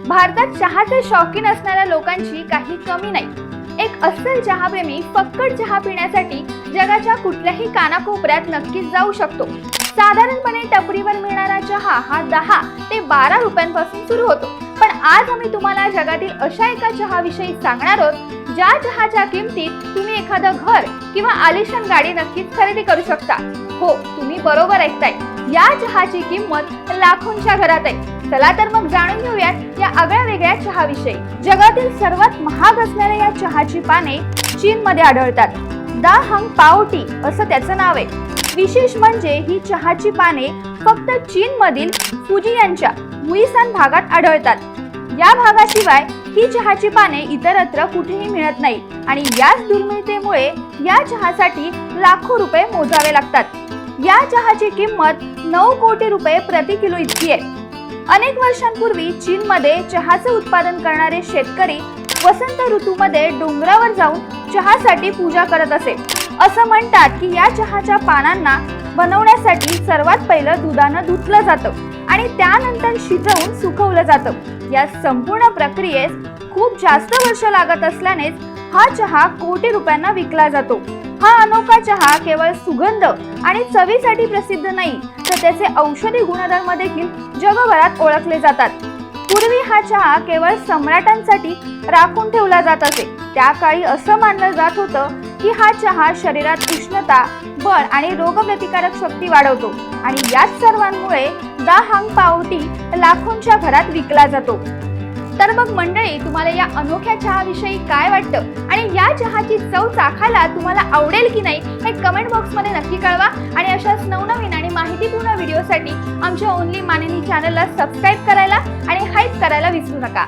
भारतात चहाचे शौकीन असणाऱ्या लोकांची काही कमी नाही। एक अस्सल चहाप्रेमी फक्कट चहा पिण्यासाठी जगाच्या कुठल्याही कानाकोपऱ्यात नक्कीच जाऊ शकतो। साधारणपणे टपरीवर मिळणारा चहा हा 10 ते 12 रुपयांपासून सुरू होतो, पण आज आम्ही तुम्हाला जगातील अशा एका चहाविषयी सांगणार आहोत ज्या चहाच्या किमतीत तुम्ही एखादं घर किंवा आलिशान गाडी नक्कीच खरेदी करू शकता। हो, तुम्ही बरोबर ऐकताय, या चहाची किंमत लाखोंच्या घरात आहे। चला तर मग जाणून घेऊयात या आगळ्या वेगळ्या चहाविषयी। जगातील सर्वात महाग असणाऱ्या या चहाची पाने चीनमध्ये आढळतात। दा हंग पाओ टी असं त्याचं नाव आहे। विशेष म्हणजे ही चहाची पाने फक्त चीनमधील फुजियानच्या मुईसान भागात आढळतात। या भागाशिवाय ही चहाची पाने इतरत्र कुठेही मिळत नाही आणि याच दुर्मिळतेमुळे या चहासाठी लाखो रुपये मोजावे लागतात। या चहाची किंमत 9 कोटी रुपये प्रति किलो इतकी आहे। अनेक वर्षांपूर्वी चीनमध्ये चहाचे उत्पादन करणारे शेतकरी वसंत ऋतूमध्ये डोंगरावर जाऊन चहासाठी पूजा करत असे। असं म्हणतात की या चहाच्या पानांना बनवण्यासाठी सर्वात पहिलं दुधानं धुतलं जातं आणि त्यानंतर शिजवून सुकवलं जातं। या संपूर्ण प्रक्रियेस खूप जास्त वर्ष लागत असल्यानेच हा चहा कोटी रुपयांना विकला जातो। हा अनोखा चहा केवळ सुगंध आणि चवीसाठी प्रसिद्ध नाही, तर त्याचे औषधी गुणधर्म देखील जगभरात ओळखले जातात। पूर्वी हा चहा केवळ सम्राटांसाठी राखून ठेवला जात असे। त्या काळी असं मानलं जात होतं की हा चहा शरीरात उष्णता, बळ आणि रोगप्रतिकारक शक्ती वाढवतो आणि याच सर्वांमुळे दा हंग पाओ टी लाखोंच्या घरात विकला जातो। तर मग मंडळी, तुम्हाला या अनोख्या चहाविषयी काय वाटतं आणि या चहाची चव चाखायला तुम्हाला आवडेल की नाही हे कमेंट बॉक्समध्ये नक्की कळवा आणि अशाच नवनवीन आणि माहितीपूर्ण व्हिडिओसाठी आमच्या ओनली मानिनी चॅनलला सबस्क्राईब करायला आणि हाईप करायला विसरू नका।